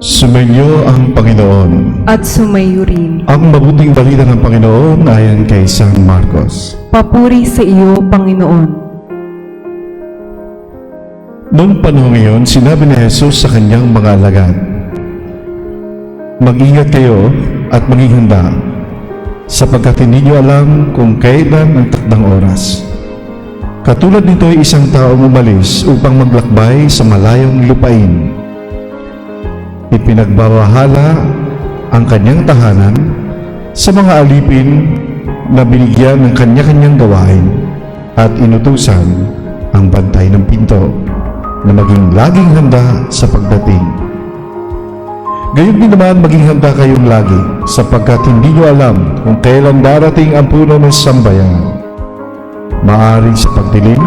Sumainyo ang Panginoon. at sumayo rin. Ang mabuting balita ng Panginoon ayon kay San Marcos. Papuri sa iyo, Panginoon. Noong panahon ngayon, sinabi ni Jesus sa kanyang mga alagad, "Mag-ingat kayo at maging handa, sapagkat hindi niyo alam kung kailan ang takdang oras. Katulad nito ay isang taong umalis upang maglakbay sa malayong lupain. Ipinagbabahala ang kanyang tahanan sa mga alipin na binigyan ng kanya-kanyang gawain at inutusan ang bantay ng pinto na maging laging handa sa pagdating. Gayon din naman maging handa kayong lagi sapagkat hindi nyo alam kung kailan darating ang puno ng sambayan. Maaaring sa pagdilim,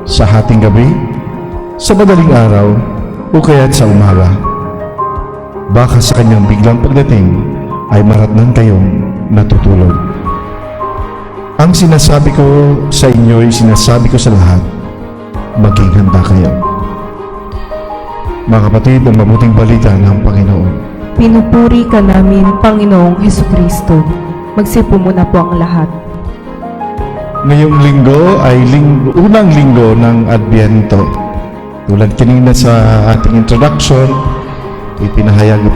sa hating gabi, sa madaling araw, o kaya't sa umaga. Baka sa kanyang biglang pagdating ay maratnan kayong natutulog. Ang sinasabi ko sa inyo ay sinasabi ko sa lahat, maging handa kayo." Mga kapatid, ang mabuting balita ng Panginoon. Pinupuri ka namin, Panginoong Hesukristo. Magsipo muna po ang lahat. Ngayong linggo ay unang linggo ng Adbyento. Tulad kanina sa ating introduction,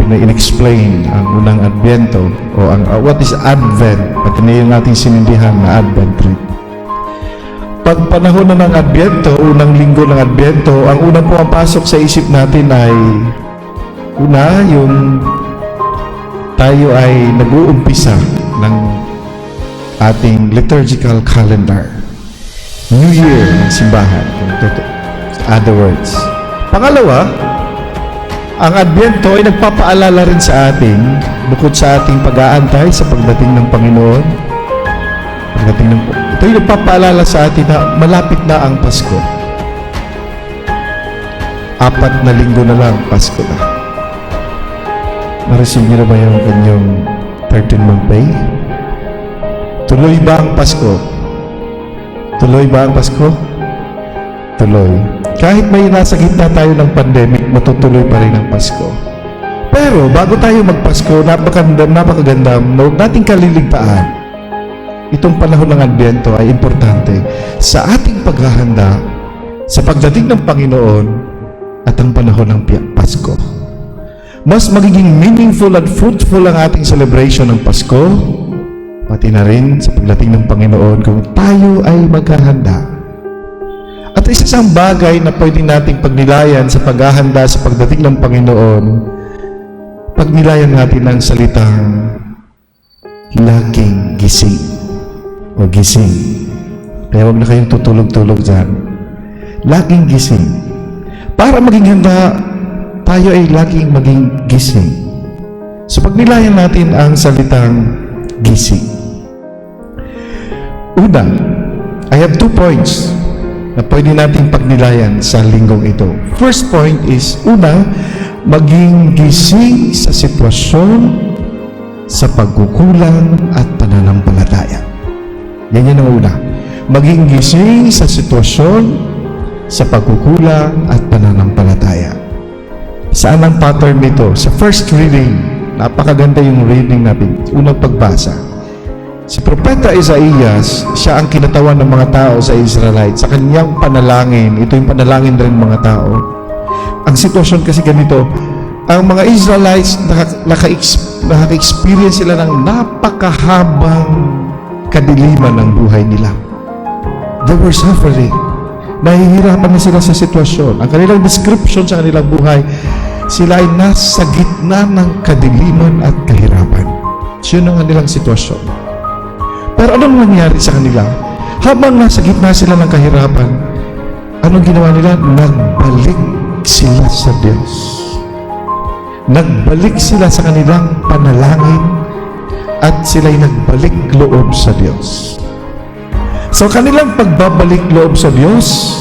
in-explain ang unang Adbyento o ang what is Advent, at na yung ating sinindihan na Advent trip. Pag panahon na ng Adbyento, unang linggo ng Adbyento, ang unang pumapasok sa isip natin ay yung tayo ay nag-uumpisa ng ating liturgical calendar. New Year ng simbahan. Other words. Pangalawa, ang Adbyento ay nagpapaalala rin sa atin, bukod sa ating pag-aantay sa pagdating ng Panginoon, ito ay nagpapaalala sa atin na malapit na ang Pasko. 4 na linggo na lang, Pasko na. Na-receive niyo na ba yung kanyang 13-month pay? Tuloy ba ang Pasko? Tuloy ba ang Pasko? Tuloy. Kahit may nasa gitna tayo ng pandemic, matutuloy pa rin ang Pasko. Pero bago tayo magpasko, napakaganda, huwag nating kaliligtaan. Itong panahon ng Adbyento ay importante sa ating paghahanda sa pagdating ng Panginoon at ang panahon ng Pasko. Mas magiging meaningful at fruitful ang ating celebration ng Pasko, pati na rin sa pagdating ng Panginoon kung tayo ay maghahanda. At isa isang bagay na pwede nating pagnilayan sa paghahanda sa pagdating ng Panginoon, pagnilayan natin ang salitang laging gising o gising. Kaya huwag na kayong tutulog-tulog dyan. Laging gising. Para maging handa, tayo ay laging maging gising. So pagnilayan natin ang salitang gising. Una, I have 2 points na pwede natin pagnilayan sa linggong ito. First point is, una, maging gising sa sitwasyon, sa pagkukulang at pananampalataya. Yan ang una. Maging gising sa sitwasyon, sa pagkukulang at pananampalataya. Saan ang pattern nito? Sa first reading, napakaganda yung reading natin. Unang pagbasa. Si Propeta Isaías, siya ang kinatawan ng mga tao sa Israelites. Sa kanyang panalangin, ito yung panalangin rin ng mga tao. Ang sitwasyon kasi ganito, ang mga Israelites nakaka-experience sila ng napakahabang kadiliman ng buhay nila. They were suffering. Nahihirapan na sila sa sitwasyon. Ang kanilang description sa kanilang buhay, sila ay nasa gitna ng kadiliman at kahirapan. Yun ang kanilang sitwasyon. Pero anong nangyari sa kanila? Habang nasa gitna sila ng kahirapan, anong ginawa nila? Nagbalik sila sa Diyos. Nagbalik sila sa kanilang panalangin at sila'y nagbalik loob sa Diyos. So kanilang pagbabalik loob sa Diyos,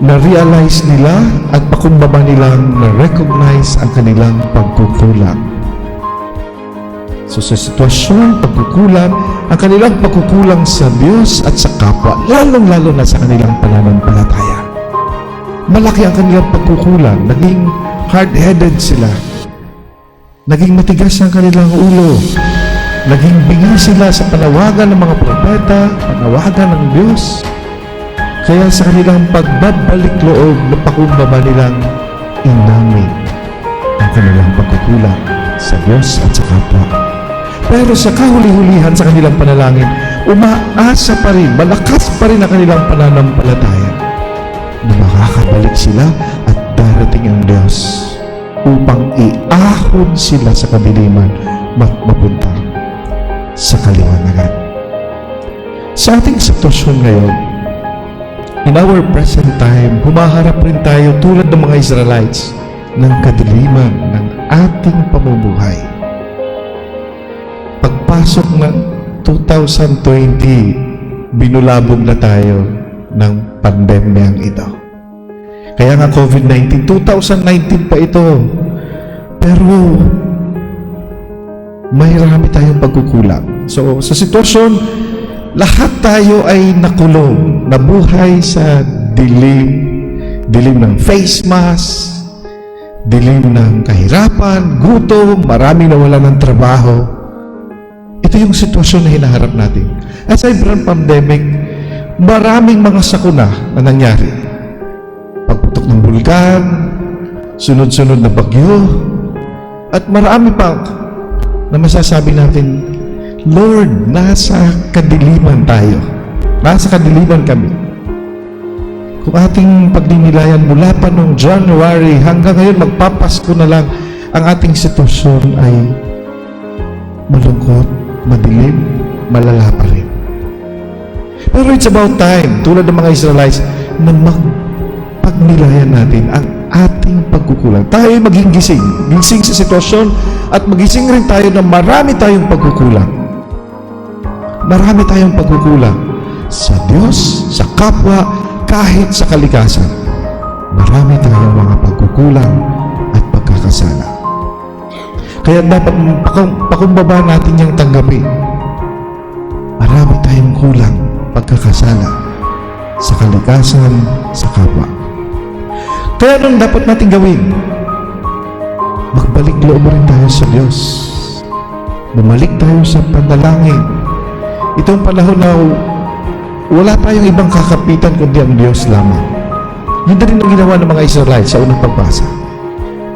na-realize nila at pakumbaba nilang na-recognize ang kanilang pagkukulang. So sa sitwasyon, pagkukulang, ang kanilang pagkukulang sa Diyos at sa kapwa, lalong-lalo na sa kanilang pananampalataya. Malaki ang kanilang pagkukulang, naging hard-headed sila, Naging matigas ang kanilang ulo. Naging bingi sila sa panawagan ng mga propeta, panawagan ng Diyos. Kaya sa kanilang pagbabalik loob, napakumbaba nilang inamin ang kanilang pagkukulang sa Diyos at sa kapwa. Pero sa kahuli-hulihan sa kanilang panalangin, umaasa pa rin, malakas pa rin ang kanilang pananampalataya na makakabalik sila at darating ang Diyos upang iahon sila sa kadiliman mapunta sa kaliwanagan. Sa ating sitwasyon ngayon, in our present time, humaharap rin tayo tulad ng mga Israelites ng kadiliman ng ating pamumuhay. Pagpasok ng 2020, binulabog na tayo ng pandemyang ito. Kaya nga COVID-19, 2019 pa ito. Pero marami tayong pagkukulang. So, sa sitwasyon, lahat tayo ay nakulong, nabuhay sa dilim ng face mask, dilim ng kahirapan, gutom, marami nawala ng trabaho. Ito yung sitwasyon na hinaharap natin. Aside from pandemic, maraming mga sakuna na nangyari. Pagputok ng bulkan, sunod-sunod na bagyo, at marami pa na masasabi natin, Lord, nasa kadiliman tayo. Nasa kadiliman kami. Kung ating pagdinilayan mula pa noong January hanggang ngayon, magpapasko na lang, ang ating sitwasyon ay malungkot, madilim, malala pa rin. Pero it's about time, tulad ng mga Israelites, na magpagnilayan natin ang ating pagkukulang. Tayo maging gising. Gising sa sitwasyon at magising rin tayo na marami tayong pagkukulang. Marami tayong pagkukulang sa Diyos, sa kapwa, kahit sa kalikasan. Marami tayong mga pagkukulang at pagkakasala. Kaya dapat pakumbaba natin yung tanggapin. Marami tayong kulang, pagkakasala sa kalikasan, sa kapwa. Kaya anong dapat natin gawin? Magbalik loob rin tayo sa Diyos. Bumalik tayo sa panalangin. Itong panahon na wala tayong ibang kakapitan kundi ang Diyos lamang. Yun na rin ang ginawa ng mga Israelites sa unang pagbasa.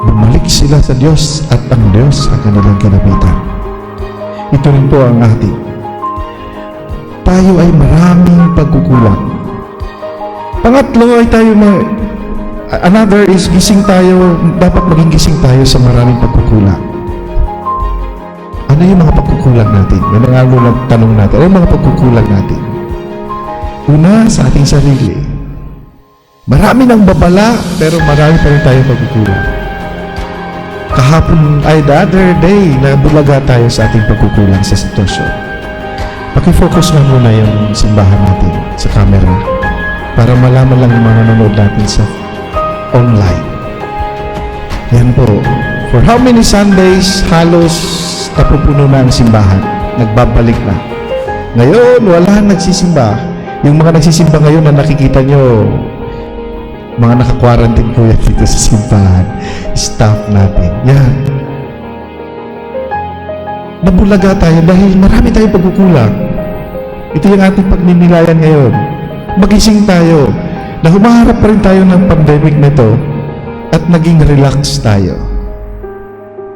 Bumalik sila sa Diyos at ang Diyos ang kanilang kinapitan. Ito rin po ang ating. Tayo ay maraming pagkukulang. Pangatlo ay tayo another is gising tayo, dapat maging gising tayo sa maraming pagkukulang. Ano yung mga pagkukulang natin? Yan ang tanong natin. Ano yung mga pagkukulang natin? Una, sa ating sarili. Marami ng babala, pero marami pa rin tayong pagkukulang. Kahapon ay the other day, nabulaga tayo sa ating pagkukulang sa sitwasyon. Paki-focus nga muna yung simbahan natin sa camera para malaman lang yung mga nanonood natin sa online. Yan po. For how many Sundays halos napupuno na ang simbahan? Nagbabalik na. Ngayon, wala nagsisimba. Yung mga nagsisimba ngayon na nakikita nyo, mga naka-quarantine ko yan dito sa simbahan. Staff natin. Yan. Nabulaga tayo dahil marami tayong pagkukulang. Ito yung ating pagninilayan ngayon. Magising tayo na humaharap pa rin tayo ng pandemic na ito at naging relax tayo.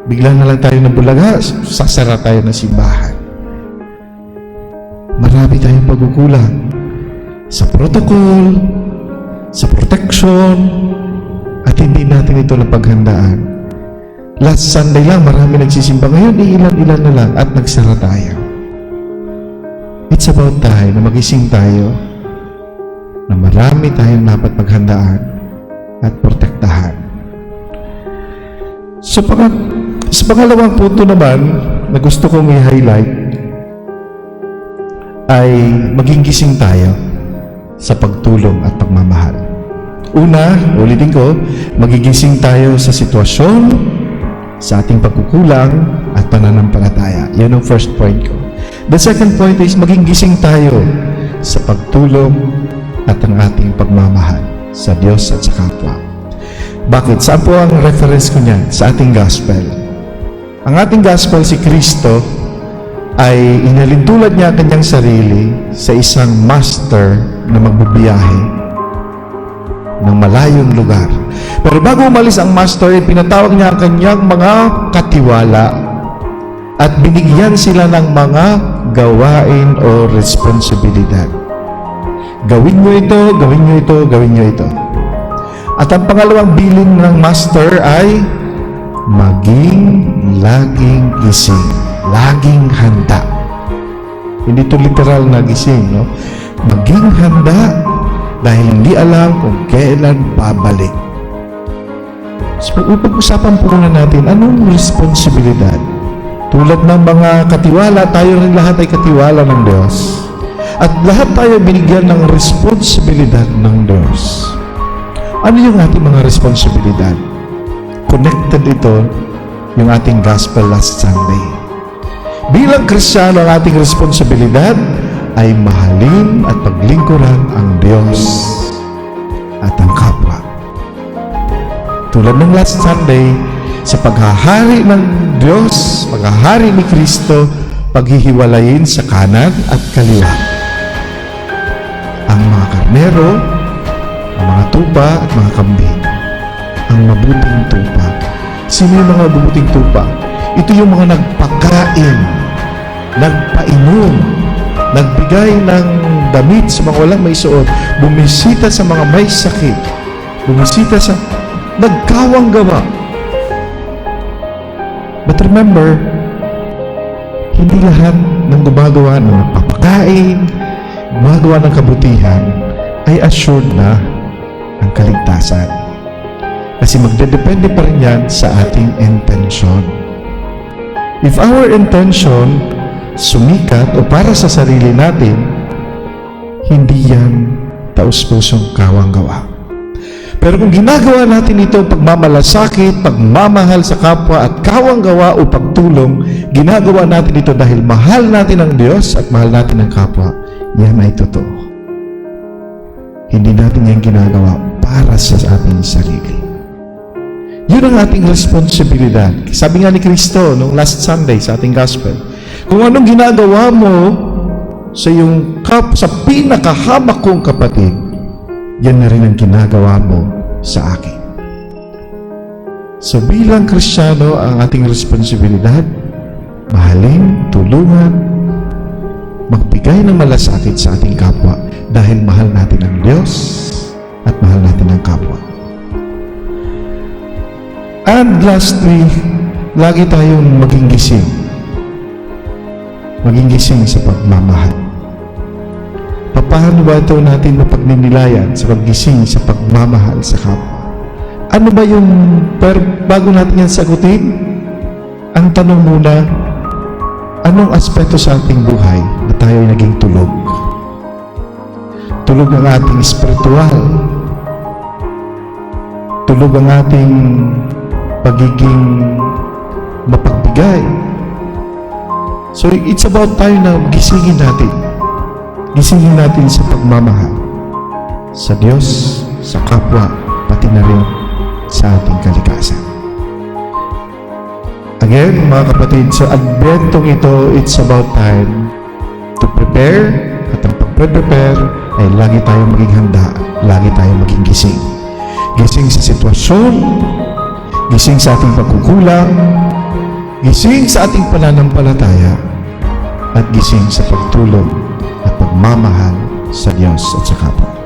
Bigla na lang tayo nabulaga, sasara tayo ng simbahan. Marami tayong pagkukulang sa protocol, sa protection, at hindi natin ito napaghandaan. Last Sunday lang, marami nagsisimba. Ngayon, ilan-ilan na lang at nagsara tayo. It's about time na magising tayo na marami tayong dapat paghandaan at protektahan. Sa pangalawang punto naman na gusto kong i-highlight ay maging gising tayo sa pagtulong at pagmamahal. Una, ulitin ko, magigising tayo sa sitwasyon, sa ating pagkukulang at pananampalataya. Yan ang first point ko. The second point is maging gising tayo sa pagtulong at ang ating pagmamahal sa Diyos at sa kapwa. Bakit? Saan po ang reference ko niyan? Sa ating gospel. ang ating gospel, si Kristo, ay inalintulad niya ang kanyang sarili sa isang master na magbibiyahe ng malayong lugar. Pero bago umalis ang master, pinatawag niya ang kanyang mga katiwala at binigyan sila ng mga gawain o responsibilidad. Gawin nyo ito, gawin nyo ito, gawin nyo ito. At ang pangalawang bilin ng master ay maging laging gising, laging handa. Hindi ito literal na gising, no? Maging handa dahil hindi alam kung kailan babalik. So, pag-usapan po muna natin, anong responsibilidad? Tulad ng mga katiwala, tayo rin lahat ay katiwala ng Diyos. At lahat tayo binigyan ng responsibilidad ng Diyos. Ano yung ating mga responsibilidad? Connected ito yung ating gospel last Sunday. Bilang Kristiyano, ang ating responsibilidad ay mahalin at paglingkuran ang Diyos at ang kapwa. Tulad ng last Sunday, sa paghahari ng Diyos, paghahari ni Kristo, paghihiwalayin sa kanan at kaliwa. Ang mga karnero, ang mga tupa at mga kambing. Ang mabuting tupa. Sino yung mga mabuting tupa? Ito yung mga nagpakain, nagpainom, nagbigay ng damit sa mga walang may suot, bumisita sa mga may sakit, bumisita sa nagkawang gawa. But remember, hindi lahat ng gumagawa ng papakain, gumagawa ng kabutihan, ay assured na ang kaligtasan. Kasi magdedepende pa rin yan sa ating intention. If our intention sumikat o para sa sarili natin, hindi yan taus-pusong kawang gawa. Pero kung ginagawa natin ito, pagmamalasakit, pagmamahal sa kapwa at kawang gawa o pagtulong, ginagawa natin ito dahil mahal natin ang Diyos at mahal natin ang kapwa, yan ay totoo. Hindi natin yan ginagawa para sa ating sarili. Yun ang ating responsibilidad. Sabi nga ni Kristo nung last Sunday sa ating gospel, kung anong ginagawa mo sa sa pinakahamak kong kapatid, yan na rin ang ginagawa mo sa akin. So bilang Kristiyano, ang ating responsibilidad, mahalin, tulungan, magbigay ng malasakit sa ating kapwa dahil mahal natin ang Diyos at mahal natin ang kapwa. And lastly, lagi tayong maging gising. Maging gising sa pagmamahal. Paano ba ito natin mapagninilayan sa paggising sa pagmamahal sa kapwa? Ano ba yung, bago natin yan sagutin, ang tanong muna, anong aspeto sa ating buhay na tayo ay naging tulog? Tulog ang ating spiritual. Tulog ang ating pagiging mapagbigay. So it's about tayo na gisingin natin. Gisingin natin sa pagmamahal sa Diyos, sa kapwa, pati na rin sa ating kalikasan. Again, mga kapatid, sa Adventong ito, it's about time to prepare, at ang pag-prepare ay lagi tayong maging handa, lagi tayong maging gising. Gising sa sitwasyon, gising sa ating pagkukulang, gising sa ating pananampalataya, at gising sa pagtulong at pagmamahal sa Diyos at sa kapwa.